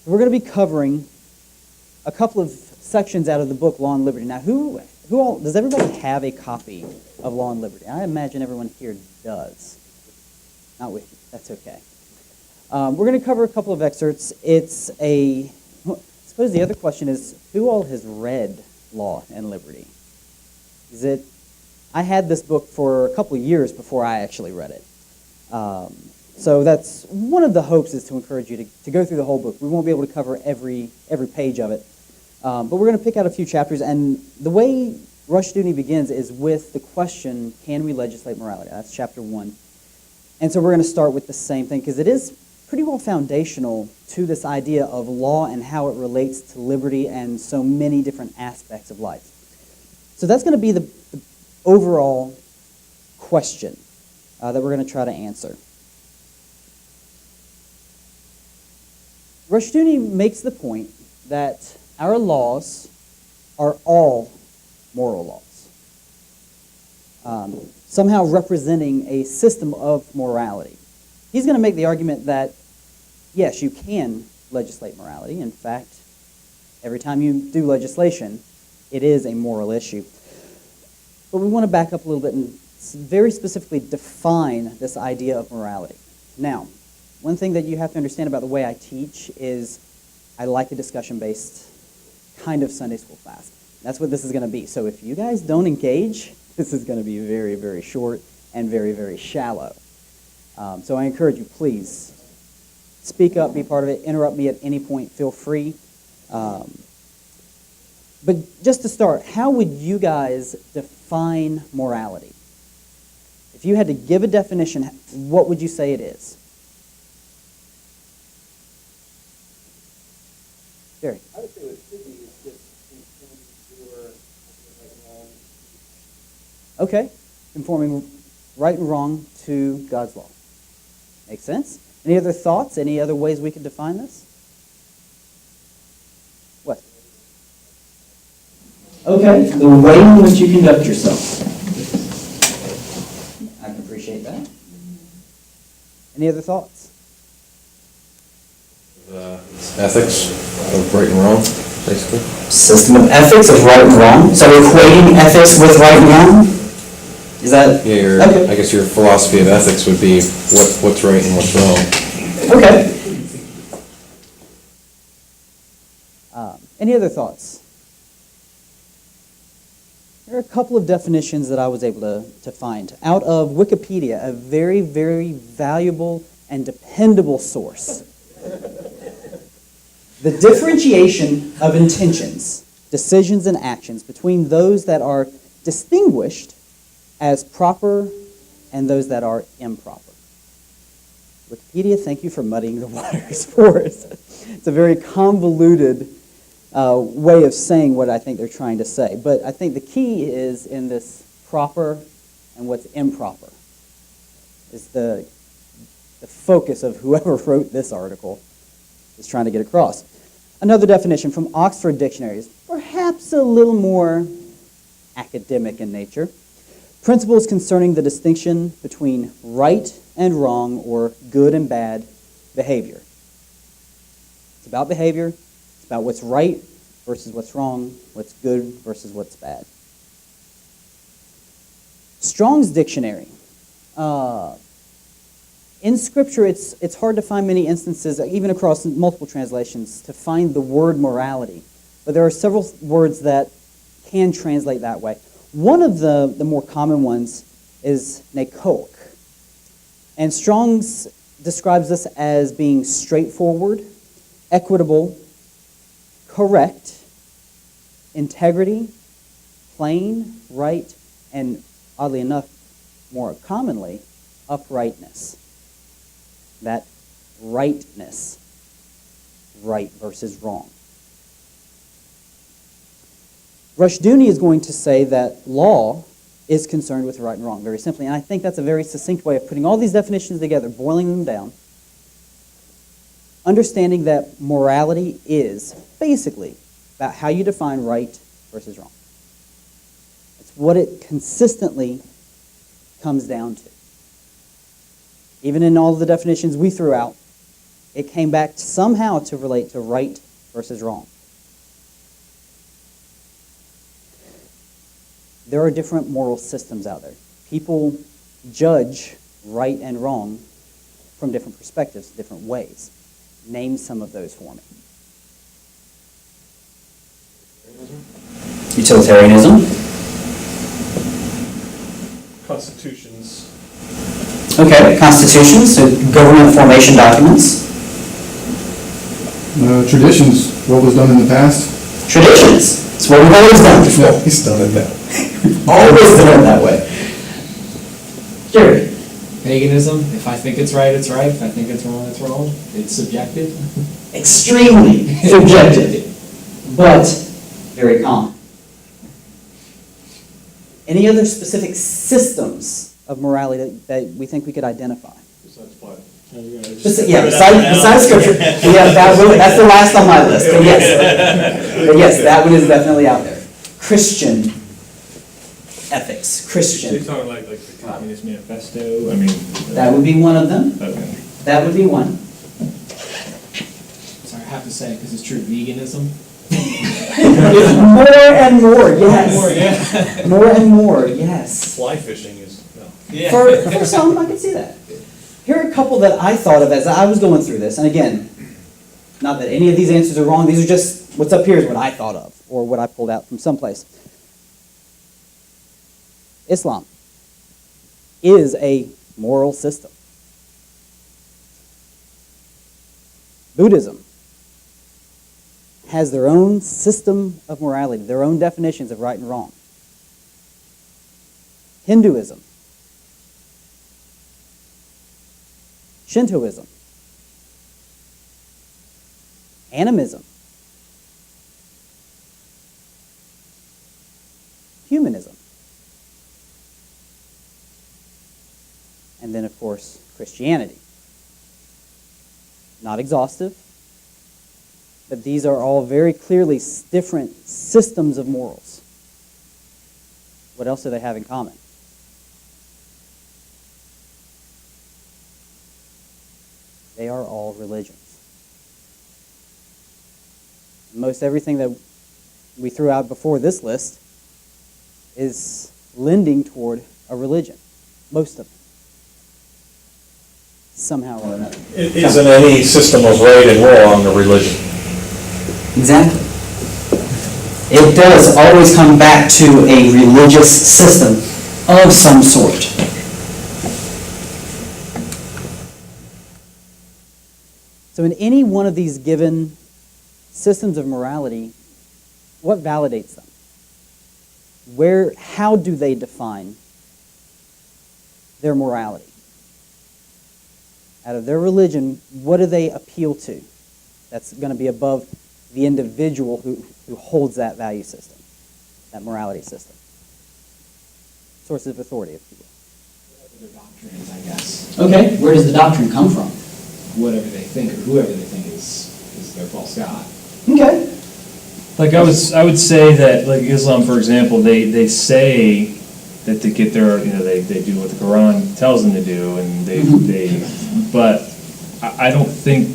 We're going to be covering a couple of sections out of the book Law and Liberty. Now, who all, does everybody have a copy of Law and Liberty? I imagine everyone here does. Not with you. That's okay. We're going to cover a couple of excerpts. I suppose the other question is, who all has read Law and Liberty? I had this book for a couple of years before I actually read it. So that's one of the hopes, is to encourage you to go through the whole book. We won't be able to cover every page of it. But we're going to pick out a few chapters, and the way Rushdoony begins is with the question, can we legislate morality? That's chapter 1. And so we're going to start with the same thing, because it is pretty well foundational to this idea of law and how it relates to liberty and so many different aspects of life. So that's going to be the overall question that we're going to try to answer. Rushdoony makes the point that our laws are all moral laws, somehow representing a system of morality. He's going to make the argument that, yes, you can legislate morality. In fact, every time you do legislation, it is a moral issue. But we want to back up a little bit and very specifically define this idea of morality. Now, one thing that you have to understand about the way I teach is I like a discussion-based kind of Sunday school class. That's what this is going to be. So if you guys don't engage, this is going to be very, very short and very, very shallow. So I encourage you, please, speak up, be part of it, interrupt me at any point, feel free. But just to start, how would you guys define morality? If you had to give a definition, what would you say it is? Jerry? I would say what it should be is just conforming your right and wrong. Okay, conforming right and wrong to God's law. Makes sense? Any other thoughts? Any other ways we could define this? What? Okay, the way in which you conduct yourself. I can appreciate that. Any other thoughts? Ethics of right and wrong, basically. System of ethics of right and wrong. So equating ethics with right and wrong? Is that? Yeah, okay. I guess your philosophy of ethics would be what's right and what's wrong. Okay. Any other thoughts? There are a couple of definitions that I was able to find out of Wikipedia, a very, very valuable and dependable source. The differentiation of intentions, decisions, and actions between those that are distinguished as proper and those that are improper. Wikipedia, thank you for muddying the waters for us. It's a very convoluted way of saying what I think they're trying to say. But I think the key is in this proper and what's improper. Is the focus of whoever wrote this article is trying to get across. Another definition from Oxford Dictionary is perhaps a little more academic in nature. Principles concerning the distinction between right and wrong or good and bad behavior. It's about behavior. It's about what's right versus what's wrong, what's good versus what's bad. Strong's Dictionary. In Scripture, it's hard to find many instances, even across multiple translations, to find the word morality. But there are several words that can translate that way. One of the more common ones is nekoch. And Strong's describes this as being straightforward, equitable, correct, integrity, plain, right, and oddly enough, more commonly, uprightness. That rightness, right versus wrong. Rushdoony is going to say that law is concerned with right and wrong, very simply. And I think that's a very succinct way of putting all these definitions together, boiling them down, understanding that morality is basically about how you define right versus wrong. It's what it consistently comes down to. Even in all of the definitions we threw out, it came back somehow to relate to right versus wrong. There are different moral systems out there. People judge right and wrong from different perspectives, different ways. Name some of those for me. Utilitarianism. Constitutions. Okay, constitutions, so government formation documents. Traditions, what was done in the past. Traditions. It's what we've always done. He's done it now. Always done it that way. Jerry. Paganism, if I think it's right, it's right. If I think it's wrong, it's wrong. It's subjective. Extremely subjective, but very common. Any other specific systems of morality that we think we could identify? Besides Bible. Besides Scripture. Yeah, that's the last on my list. But yes, that one is definitely out there. Christian ethics, So you're Christian. talking like the Communist Manifesto? I mean. That would be one of them. Okay. That would be one. Sorry, I have to say, because it's true, veganism. More and more, yes. More, yeah. More and more, yes. Fly fishing is, no. Yeah. For some, I can see that. Here are a couple that I thought of as I was going through this, and again, not that any of these answers are wrong, these are just, what's up here is what I thought of, or what I pulled out from someplace. Islam is a moral system. Buddhism has their own system of morality, their own definitions of right and wrong. Hinduism, Shintoism, animism, humanism, and then, of course, Christianity. Not exhaustive, but these are all very clearly different systems of morals. What else do they have in common? They are all religions. Most everything that we threw out before this list is lending toward a religion. Most of them. Somehow or another. Isn't any system of right and wrong a religion? Exactly. It does always come back to a religious system of some sort. So in any one of these given systems of morality, what validates them? How do they define their morality? Out of their religion, what do they appeal to that's going to be above the individual who holds that value system, that morality system? Sources of authority, if you will. Their doctrines, I guess. Okay, where does the doctrine come from? Whatever they think or whoever they think is their false god. Okay. Like I would say that, like Islam, for example, they say that to get their, they do what the Quran tells them to do, and but I don't think,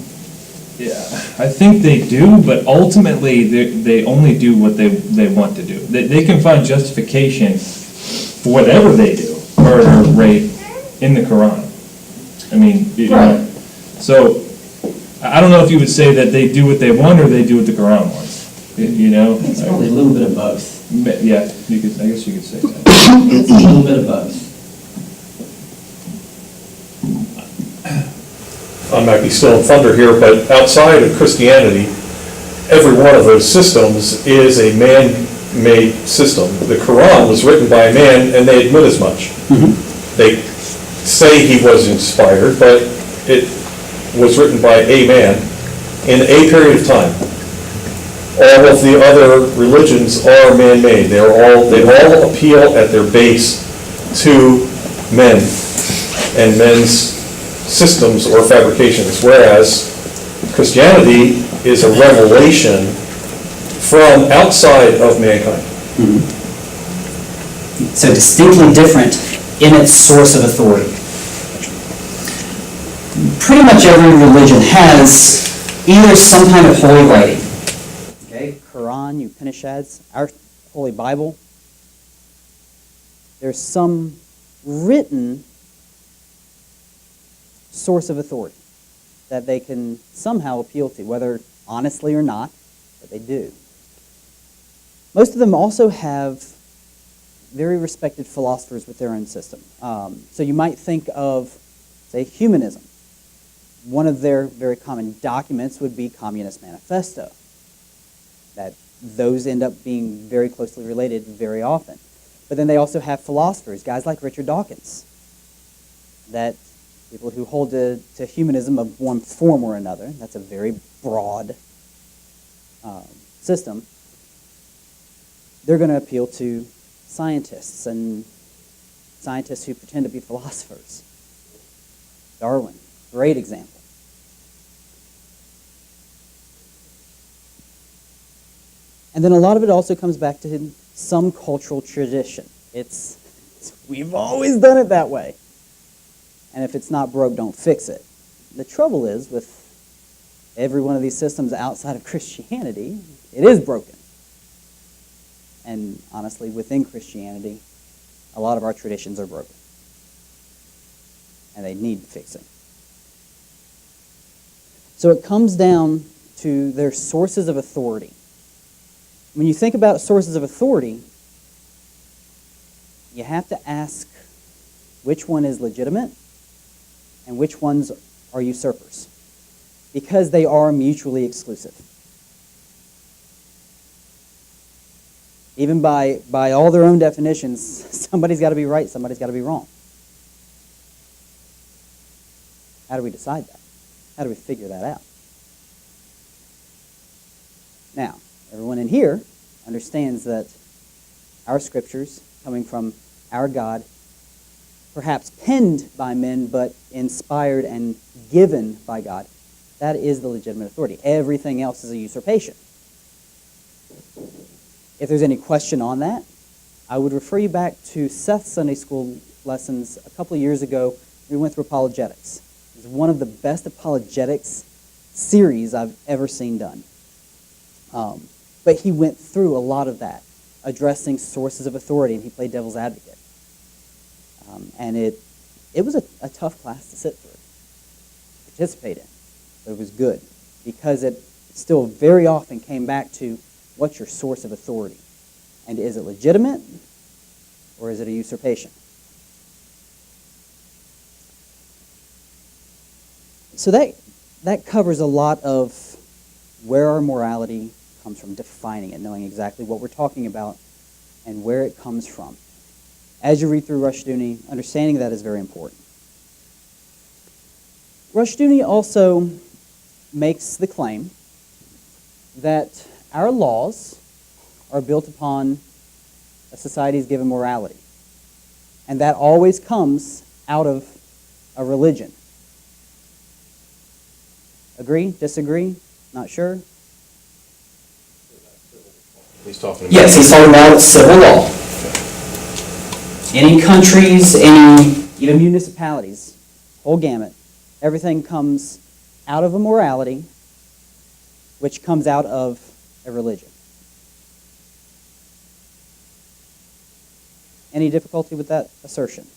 I think they do, but ultimately they only do what they want to do. They can find justification for whatever they do, murder, rape, in the Quran. I mean, Right. So I don't know if you would say that they do what they want or they do what the Quran wants. It's probably a little bit of both. Yeah, I guess you could say that. It's a little bit of both. I might be still in thunder here, but outside of Christianity, every one of those systems is a man-made system. The Quran was written by a man, and they admit as much. They say he was inspired, but it was written by a man in a period of time. All of the other religions are man-made. They all appeal at their base to men and men's systems or fabrications, whereas Christianity is a revelation from outside of mankind. So distinctly different in its source of authority. pretty much every religion has either some kind of holy writing. Okay, Quran, Upanishads, our Holy Bible. There's some written source of authority that they can somehow appeal to, whether honestly or not, but they do. Most of them also have very respected philosophers with their own system. So you might think of, say, humanism. One of their very common documents would be Communist Manifesto. That those end up being very closely related very often. But then they also have philosophers, guys like Richard Dawkins, that people who hold to humanism of one form or another, that's a very broad system, they're going to appeal to scientists and scientists who pretend to be philosophers. Darwin, great example. And then a lot of it also comes back to some cultural tradition. We've always done it that way. And if it's not broke, don't fix it. The trouble is with every one of these systems outside of Christianity, it is broken. And honestly, within Christianity, a lot of our traditions are broken. And they need fixing. So it comes down to their sources of authority. When you think about sources of authority, you have to ask which one is legitimate and which ones are usurpers, because they are mutually exclusive. Even by all their own definitions, somebody's got to be right, somebody's got to be wrong. How do we decide that? How do we figure that out? Now, everyone in here understands that our scriptures, coming from our God, perhaps penned by men, but inspired and given by God, that is the legitimate authority. Everything else is a usurpation. If there's any question on that, I would refer you back to Seth's Sunday school lessons a couple of years ago. We went through apologetics. It was one of the best apologetics series I've ever seen done. But he went through a lot of that, addressing sources of authority, and he played devil's advocate. And it was a tough class to sit through, participate in. But it was good, because it still very often came back to what's your source of authority? And is it legitimate, or is it a usurpation? So that covers a lot of where our morality comes from, defining it, knowing exactly what we're talking about and where it comes from. As you read through Rushdoony, understanding that is very important. Rushdoony also makes the claim that our laws are built upon a society's given morality. And that always comes out of a religion. Agree? Disagree? Not sure? He's talking about. Yes, he's talking about civil law. Any countries, even municipalities, whole gamut, everything comes out of a morality, which comes out of a religion. Any difficulty with that assertion?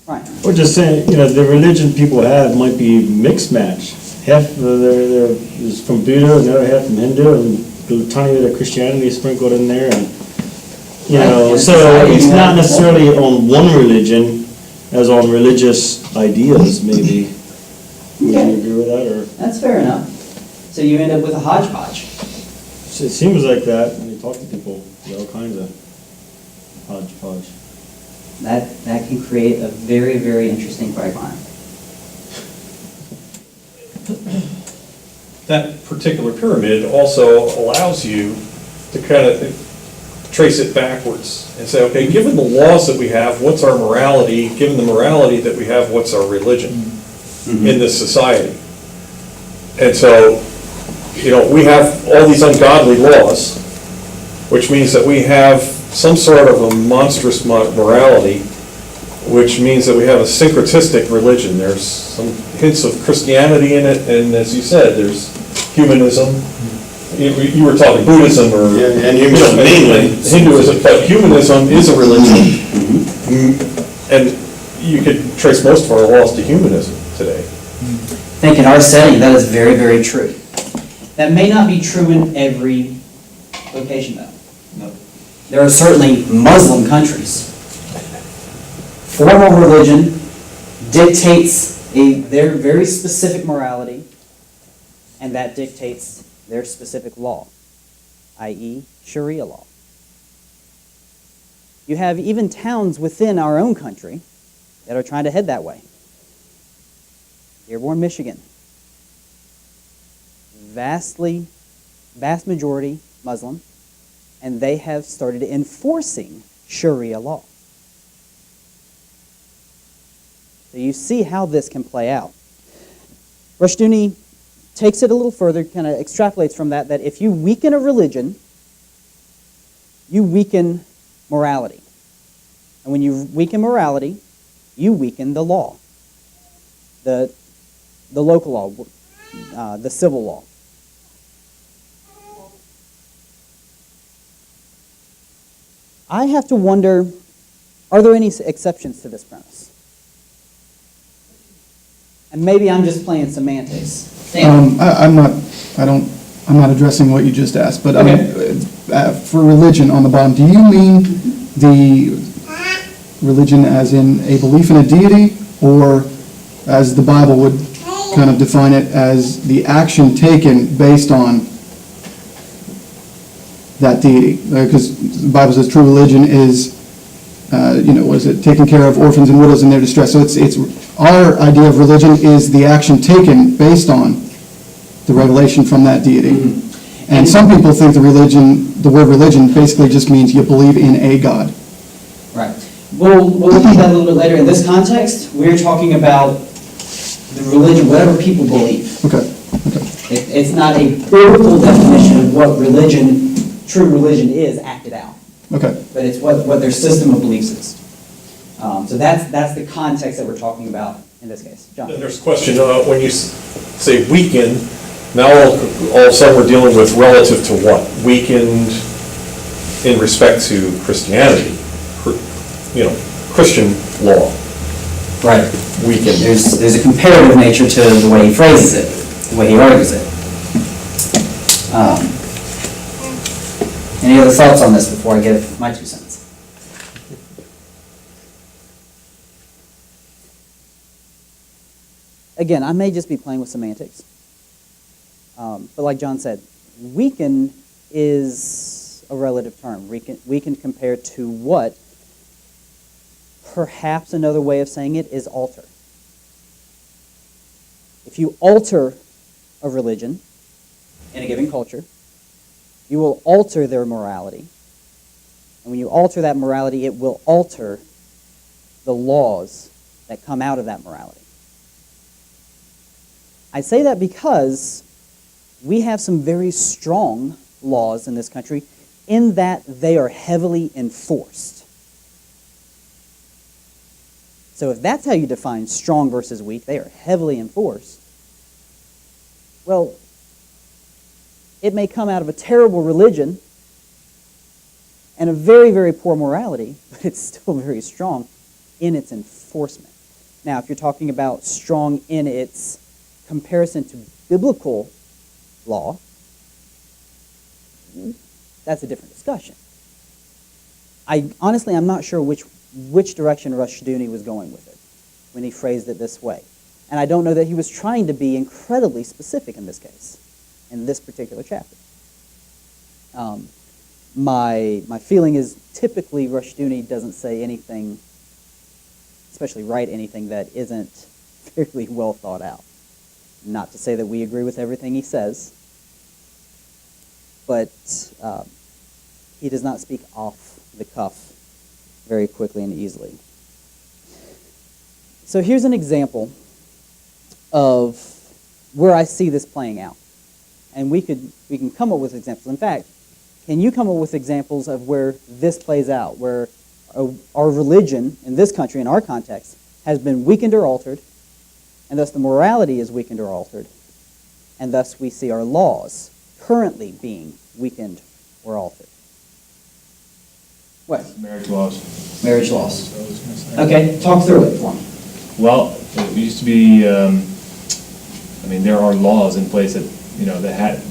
Right. We're just saying, the religion people have might be mixed match. Half they're is from Buddha, and the other half from Hindu, and a tiny bit of Christianity sprinkled in there, and so it's not necessarily on one religion as on religious ideas, maybe. Would you agree with that, or? That's fair enough. So you end up with a hodgepodge. It seems like that when you talk to people, all kinds of hodgepodge. That can create a very, very interesting quagmire. That particular pyramid also allows you to kind of trace it backwards and say, okay, given the laws that we have, what's our morality? Given the morality that we have, what's our religion in this society? And so, we have all these ungodly laws, which means that we have some sort of a monstrous morality, which means that we have a syncretistic religion. There's some hints of Christianity in it, and as you said, there's humanism. You were talking Buddhism or Yeah, and humanism mainly. Hinduism, but humanism is a religion. And you could trace most of our laws to humanism today. I think in our setting, that is very, very true. That may not be true in every location, though. No. There are certainly Muslim countries. Formal religion dictates their very specific morality, and that dictates their specific law, i.e. Sharia law. You have even towns within our own country that are trying to head that way. Dearborn, Michigan. Vast majority Muslim, and they have started enforcing Sharia law. So you see how this can play out. Rushdoony takes it a little further, kind of extrapolates from that if you weaken a religion, you weaken morality. And when you weaken morality, you weaken the law, the local law, the civil law. I have to wonder, are there any exceptions to this premise? And maybe I'm just playing semantics. I'm not addressing what you just asked, but for religion on the bottom, do you mean the religion as in a belief in a deity, or as the Bible would kind of define it, as the action taken based on that deity? Because the Bible says true religion is, taking care of orphans and widows in their distress. So it's our idea of religion is the action taken based on the revelation from that deity. Mm-hmm. And some people think the word religion basically just means you believe in a God. Right. We'll look at that a little bit later. In this context, we're talking about the religion, whatever people believe. Okay. It's not a biblical definition of what true religion is acted out. Okay. But it's what their system of beliefs is. So that's the context that we're talking about in this case. John. And there's a question, when you say weaken, now all of a sudden we're dealing with relative to what? Weakened in respect to Christianity, Christian law. Right. Weakened. There's a comparative nature to the way he phrases it, the way he argues it. Any other thoughts on this before I give my 2 cents? Again, I may just be playing with semantics. But like John said, weaken is a relative term. Weaken compared to what? Perhaps another way of saying it is alter. If you alter a religion in a given culture, you will alter their morality. And when you alter that morality, it will alter the laws that come out of that morality. I say that because we have some very strong laws in this country in that they are heavily enforced. So if that's how you define strong versus weak, they are heavily enforced. Well, it may come out of a terrible religion and a very, very poor morality, but it's still very strong in its enforcement. Now, if you're talking about strong in its comparison to biblical law, that's a different discussion. Honestly, I'm not sure which direction Rushdoony was going with it when he phrased it this way. And I don't know that he was trying to be incredibly specific in this case, in this particular chapter. My feeling is typically Rushdoony doesn't say anything, especially write anything that isn't fairly well thought out. Not to say that we agree with everything he says, but he does not speak off the cuff very quickly and easily. So here's an example of where I see this playing out. And we can come up with examples. In fact, can you come up with examples of where this plays out, where our religion in this country, in our context, has been weakened or altered, and thus the morality is weakened or altered, and thus we see our laws currently being weakened or altered. What? Marriage laws. Marriage laws. Okay, talk through it for me. Well, it used to be, there are laws in place that, that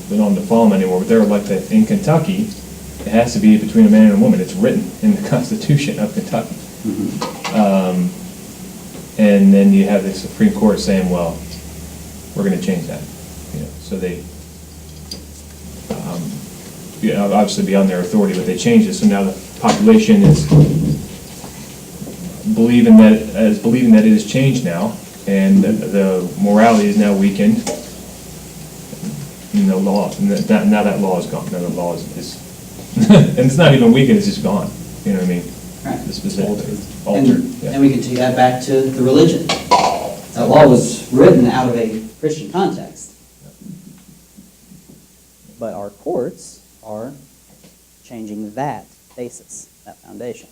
we don't have to follow them anymore, but they're like that in Kentucky, it has to be between a man and a woman. It's written in the Constitution of Kentucky. And then you have the Supreme Court saying, well, we're going to change that. So they, obviously beyond their authority, but they changed it. So now the population is believing that it has changed now, and the morality is now weakened. And the law, now that law is gone. Now the law is and it's not even weakened; it's just gone. You know what I mean? Right. It's altered. Yeah. And we can take that back to the religion. That law was written out of a Christian context. But our courts are changing that basis, that foundation.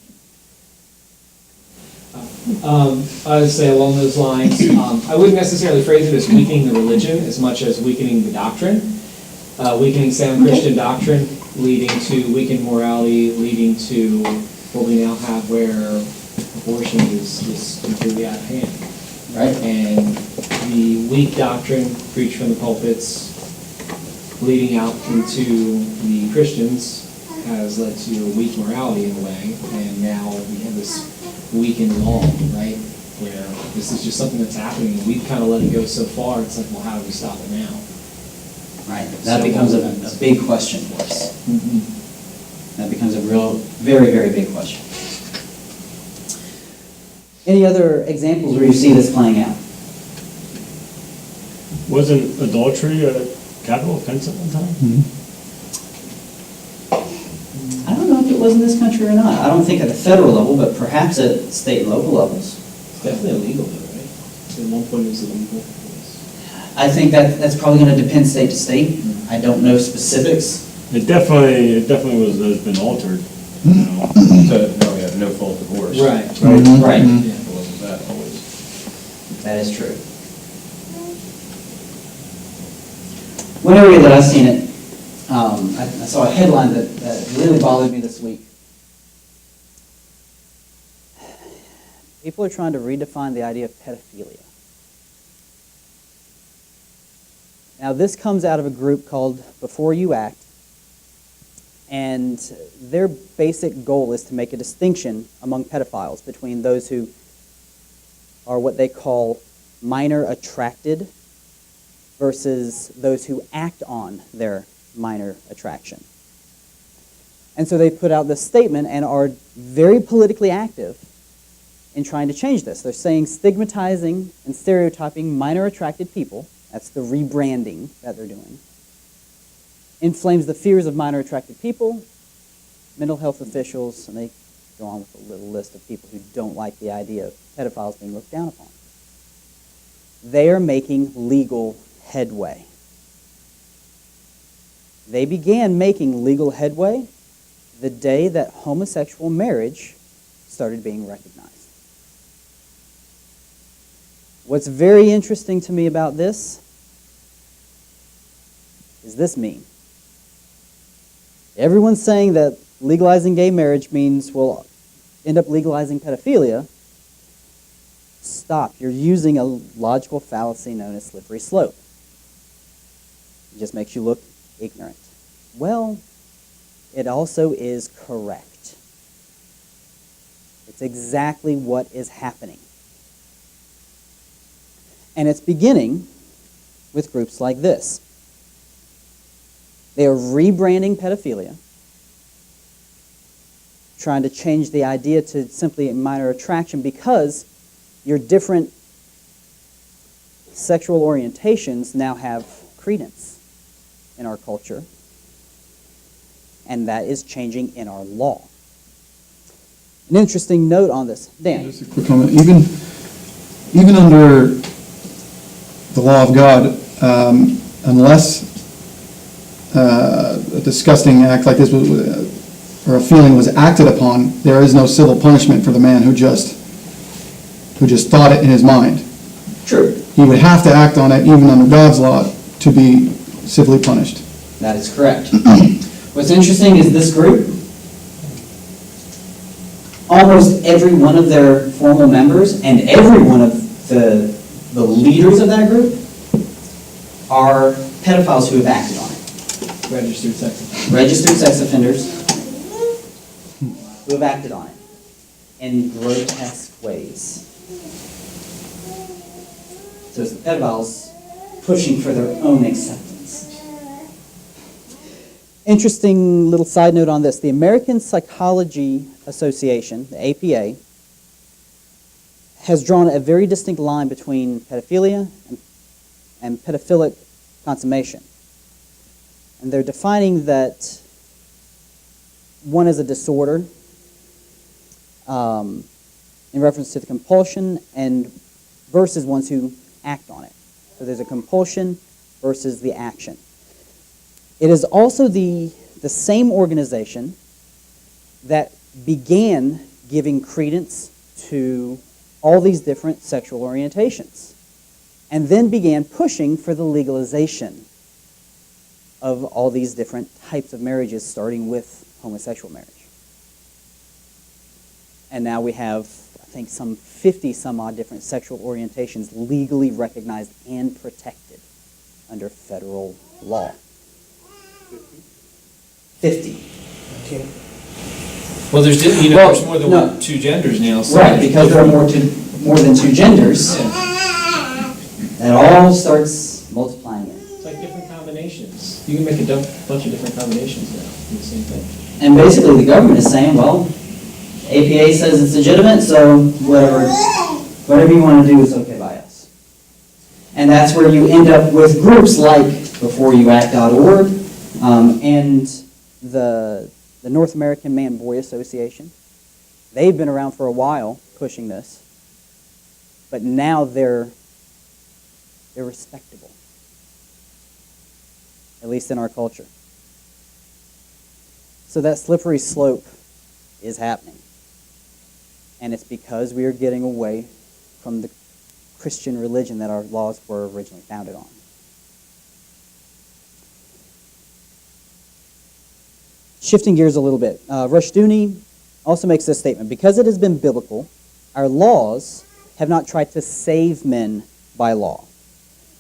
I would say along those lines, I wouldn't necessarily phrase it as weakening the religion as much as weakening the doctrine. Weakening sound Christian doctrine, leading to weakened morality, leading to what we now have where abortion is completely out of hand. Right? And the weak doctrine preached from the pulpits, leading out into the Christians, has led to a weak morality in a way, and now we have this weakened law, right? Where this is just something that's happening, and we've kind of let it go so far, it's like, well, how do we stop it now? Right. That becomes a big question for us. That becomes a real, very, very big question. Any other examples where you see this playing out? Wasn't adultery a capital offense at one time? I don't know if it was in this country or not. I don't think at the federal level, but perhaps at state and local levels. It's definitely illegal though, right? At one point it was illegal. I think that's probably going to depend state to state. I don't know specifics. It definitely has been altered. So, no, we have no fault divorce. Right. Right. Yeah. It wasn't that always. That is true. One area that I've seen it, I saw a headline that really bothered me this week. People are trying to redefine the idea of pedophilia. Now, this comes out of a group called Before You Act, and their basic goal is to make a distinction among pedophiles between those who are what they call minor attracted versus those who act on their minor attraction. And so they put out this statement and are very politically active in trying to change this. They're saying stigmatizing and stereotyping minor attracted people, that's the rebranding that they're doing, inflames the fears of minor attracted people, mental health officials, and they go on with a little list of people who don't like the idea of pedophiles being looked down upon. They are making legal headway. They began making legal headway the day that homosexual marriage started being recognized. What's very interesting to me about this is this meme. Everyone's saying that legalizing gay marriage means we'll end up legalizing pedophilia. Stop. You're using a logical fallacy known as slippery slope. It just makes you look ignorant. Well, it also is correct. It's exactly what is happening. And it's beginning with groups like this. They are rebranding pedophilia, trying to change the idea to simply a minor attraction because your different sexual orientations now have credence in our culture, and that is changing in our law. An interesting note on this. Dan? Just a quick comment. Even under the law of God, unless a disgusting act like this or a feeling was acted upon, there is no civil punishment for the man who just thought it in his mind. True. He would have to act on it, even under God's law, to be civilly punished. That is correct. What's interesting is this group, almost every one of their formal members and every one of the leaders of that group are pedophiles who have acted on it. Registered sex offender. Registered sex offenders who have acted on it in grotesque ways. So it's the pedophiles pushing for their own acceptance. Interesting little side note on this. The American Psychology Association, the APA, has drawn a very distinct line between pedophilia and pedophilic consummation. And they're defining that one is a disorder in reference to the compulsion and versus ones who act on it. So there's a compulsion versus the action. It is also the same organization that began giving credence to all these different sexual orientations and then began pushing for the legalization of all these different types of marriages, starting with homosexual marriage. And now we have, I think, some 50 some odd different sexual orientations legally recognized and protected under federal law. 50. Well, there's, Well, there's more than no. two genders now. So Right, because there are more than two genders, Yeah. it all starts multiplying it. It's like different combinations. You can make a bunch of different combinations now. Do the same thing. And basically, the government is saying, well, APA says it's legitimate, so whatever you want to do is okay by us. And that's where you end up with groups like BeforeYouAct.org and the North American Man-Boy Association. They've been around for a while pushing this, but now they're respectable, at least in our culture. So that slippery slope is happening. And it's because we are getting away from the Christian religion that our laws were originally founded on. Shifting gears a little bit, Rushdoony also makes this statement: because it has been biblical, our laws have not tried to save men by law,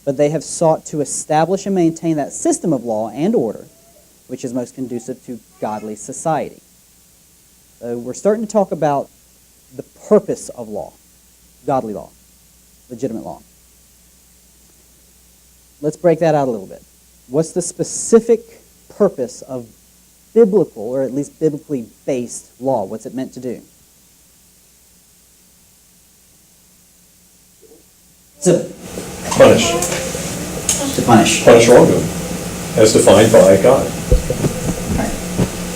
but they have sought to establish and maintain that system of law and order which is most conducive to godly society. So we're starting to talk about the purpose of law, godly law, legitimate law. Let's break that out a little bit. What's the specific purpose of biblical, or at least biblically based law? What's it meant to do? To Punish. punish. Punish wrongdoing, as defined by God. Right.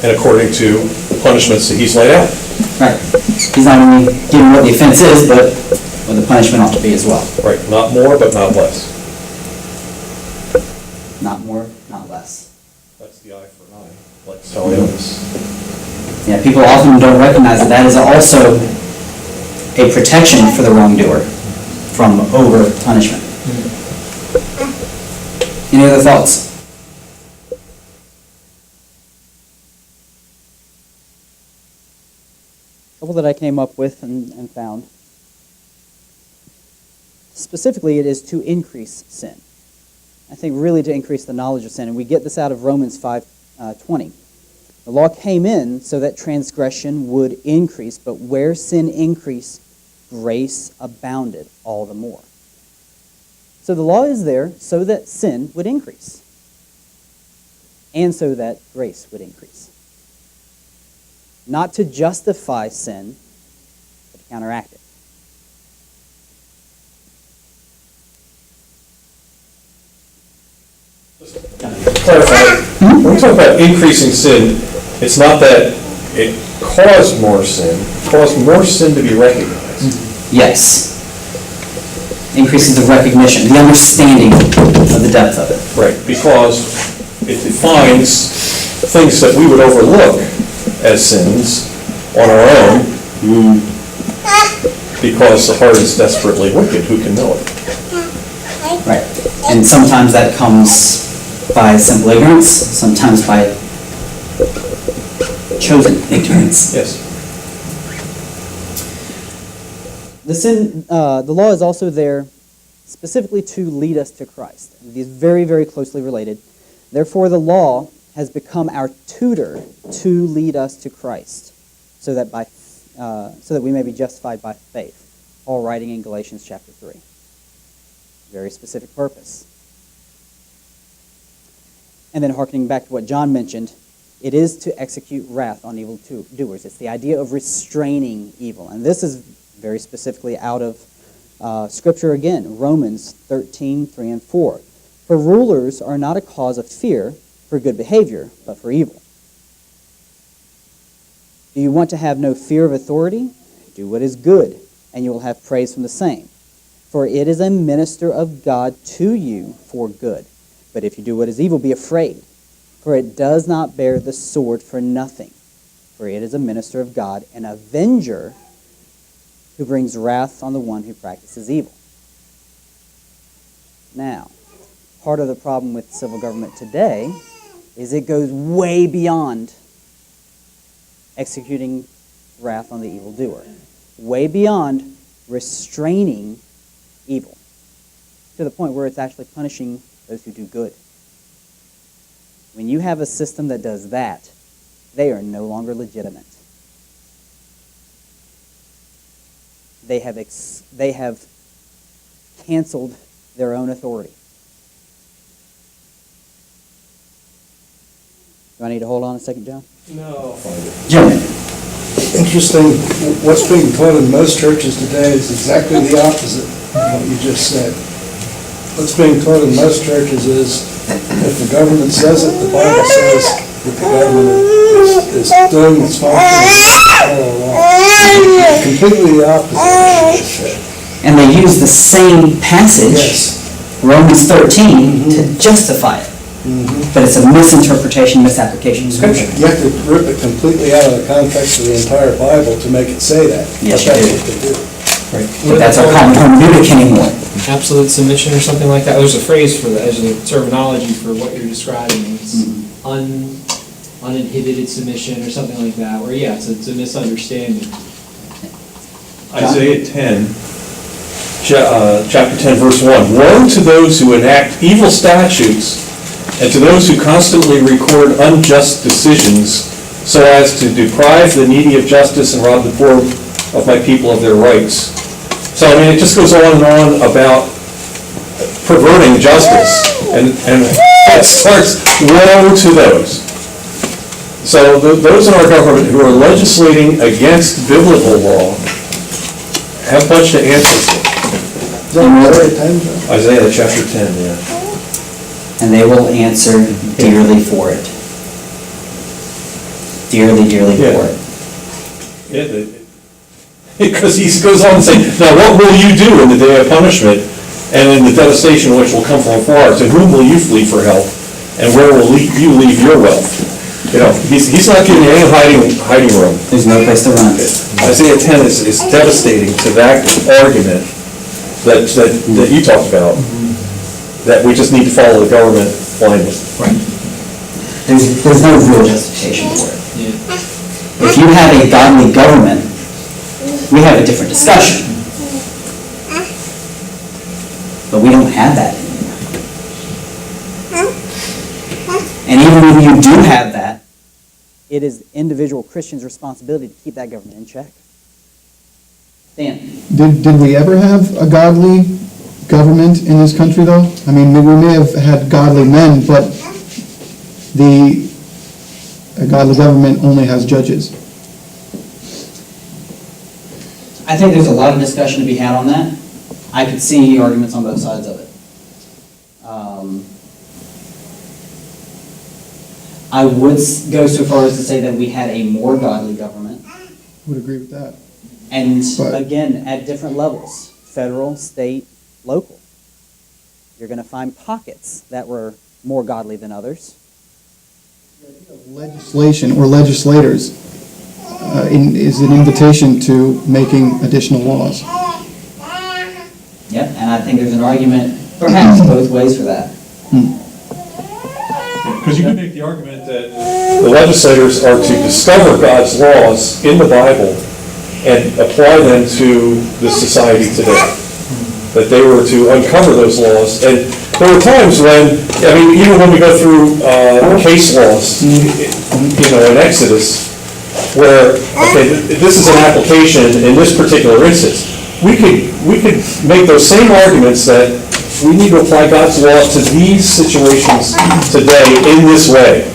And according to the punishments that he's laid out. Right. He's not only giving what the offense is, but what the punishment ought to be as well. Right, not more, but not less. Not more, not less. That's the eye for an eye, like Stalionis. Yeah, people often don't recognize that that is also a protection for the wrongdoer from over punishment. Any other thoughts? A couple that I came up with and found. Specifically, it is to increase sin. I think really to increase the knowledge of sin. And we get this out of Romans 5:20. The law came in so that transgression would increase, but where sin increased, grace abounded all the more. So the law is there so that sin would increase, and so that grace would increase. Not to justify sin, but to counteract it. Clarify, when we talk about increasing sin, it's not that it caused more sin to be recognized. Yes. Increases the recognition, the understanding of the depth of it. Right, because it defines things that we would overlook as sins on our own, because the heart is desperately wicked, who can know it? Right. And sometimes that comes by simple ignorance, sometimes by chosen ignorance. Yes. The law is also there specifically to lead us to Christ. These very, very closely related. Therefore, the law has become our tutor to lead us to Christ, so that we may be justified by faith. Paul writing in Galatians chapter 3. Very specific purpose. And then hearkening back to what John mentioned, it is to execute wrath on evil doers. It's the idea of restraining evil. And this is very specifically out of Scripture again, Romans 13, 3 and 4. For rulers are not a cause of fear for good behavior, but for evil. Do you want to have no fear of authority? Do what is good, and you will have praise from the same. For it is a minister of God to you for good. But if you do what is evil, be afraid, for it does not bear the sword for nothing. For it is a minister of God, an avenger who brings wrath on the one who practices evil. Now, part of the problem with civil government today is it goes way beyond executing wrath on the evildoer, way beyond restraining evil, to the point where it's actually punishing those who do good. When you have a system that does that, they are no longer legitimate. They have canceled their own authority. Do I need to hold on a second, John? No. Jim. Interesting, what's being taught in most churches today is exactly the opposite of what you just said. What's being taught in most churches is, if the government says it, the Bible says that the government is doing its function all along. Completely the opposite of what you just said. And they use the same passage, Yes. Romans 13, to justify it. But it's a misinterpretation, misapplication of Scripture. You have to rip it completely out of the context of the entire Bible to make it say that. Yes, But you that's do. what they do. But that's our common hermeneutic anymore. Absolute submission or something like that. There's a phrase for that, there's a terminology for what you're describing. It's uninhibited submission or something like that, where, yeah, it's a misunderstanding. Isaiah 10, chapter 10, verse 1. Woe to those who enact evil statutes and to those who constantly record unjust decisions so as to deprive the needy of justice and rob the poor of my people of their rights. So, I mean, it just goes on and on about perverting justice, and it starts, woe to those. So those in our government who are legislating against biblical law have a bunch to answer for. Is that Isaiah 10, John? Isaiah chapter 10, yeah. And they will answer dearly for it. Dearly, dearly for it. Because he goes on to say, now what will you do in the day of punishment and in the devastation which will come from afar? To whom will you flee for help? And where will you leave your wealth? You know, he's not giving you any hiding room. There's no place to run. Isaiah 10 is devastating to that argument that you talked about, that we just need to follow the government blindly. Right. There's no real justification for it. Yeah. If you have a godly government, we have a different discussion. But we don't have that anymore. And even when you do have that, it is individual Christians' responsibility to keep that government in check. Dan? Did we ever have a godly government in this country, though? I mean, we may have had godly men, but a godly government only has judges. I think there's a lot of discussion to be had on that. I could see arguments on both sides of it. I would go so far as to say that we had a more godly government. Would agree with that. And But- again, at different levels, federal, state, local. You're going to find pockets that were more godly than others. Legislation or legislators is an invitation to making additional laws. Yep, and I think there's an argument perhaps both ways for that. Because you can make the argument that the legislators are to discover God's laws in the Bible and apply them to the society today. That they were to uncover those laws. And there were times when, I mean, even when we go through case laws, in Exodus, where, okay, this is an application in this particular instance. We could make those same arguments that we need to apply God's law to these situations today in this way.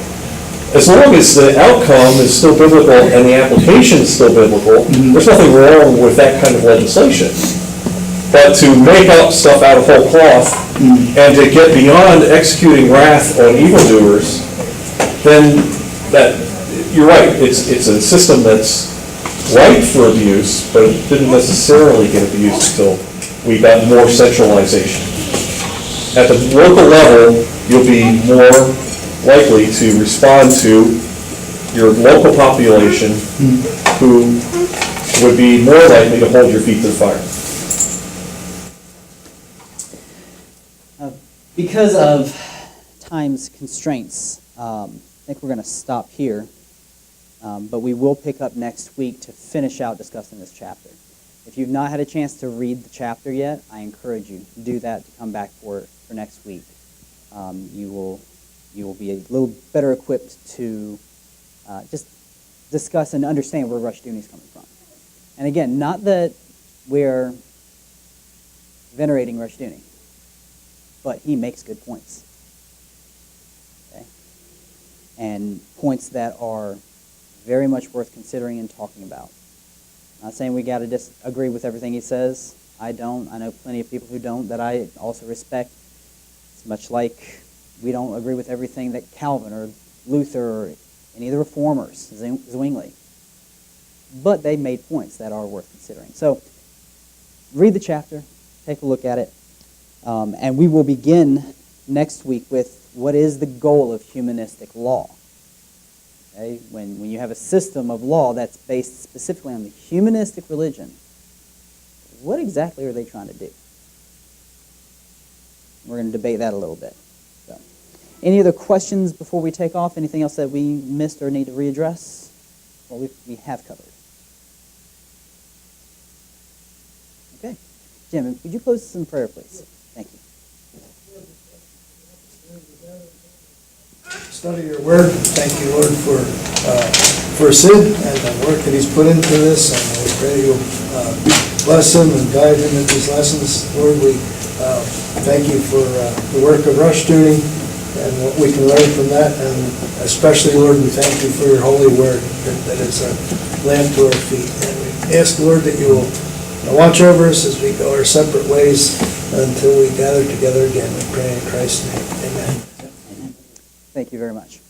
As long as the outcome is still biblical and the application is still biblical, there's nothing wrong with that kind of legislation. But to make up stuff out of whole cloth and to get beyond executing wrath on evildoers, then you're right, it's a system that's ripe for abuse, but it didn't necessarily get abused until we got more centralization. At the local level, you'll be more likely to respond to your local population who would be more likely to hold your feet to the fire. Because of time's constraints, I think we're going to stop here, but we will pick up next week to finish out discussing this chapter. If you've not had a chance to read the chapter yet, I encourage you to do that, to come back for next week. You will be a little better equipped to just discuss and understand where Rushdoony is coming from. And again, not that we're venerating Rushdoony, but he makes good points. Okay? And points that are very much worth considering and talking about. Not saying we got to disagree with everything he says. I don't. I know plenty of people who don't that I also respect. It's much like we don't agree with everything that Calvin or Luther or any of the reformers, Zwingli. But they made points that are worth considering. So read the chapter, take a look at it, and we will begin next week with what is the goal of humanistic law. Okay? When you have a system of law that's based specifically on the humanistic religion, what exactly are they trying to do? We're going to debate that a little bit. So, any other questions before we take off? Anything else that we missed or need to readdress? Well, we have covered. Okay. Jim, would you close us in prayer, please? Thank you. Study your word. Thank you, Lord, for Sid and the work that he's put into this. And we pray you'll bless him and guide him in these lessons. Lord, we thank you for the work of Rushdoony and what we can learn from that. And especially, Lord, we thank you for your holy word that is a lamp to our feet. And we ask, Lord, that you will watch over us as we go our separate ways until we gather together again. We pray in Christ's name. Amen. Thank you very much.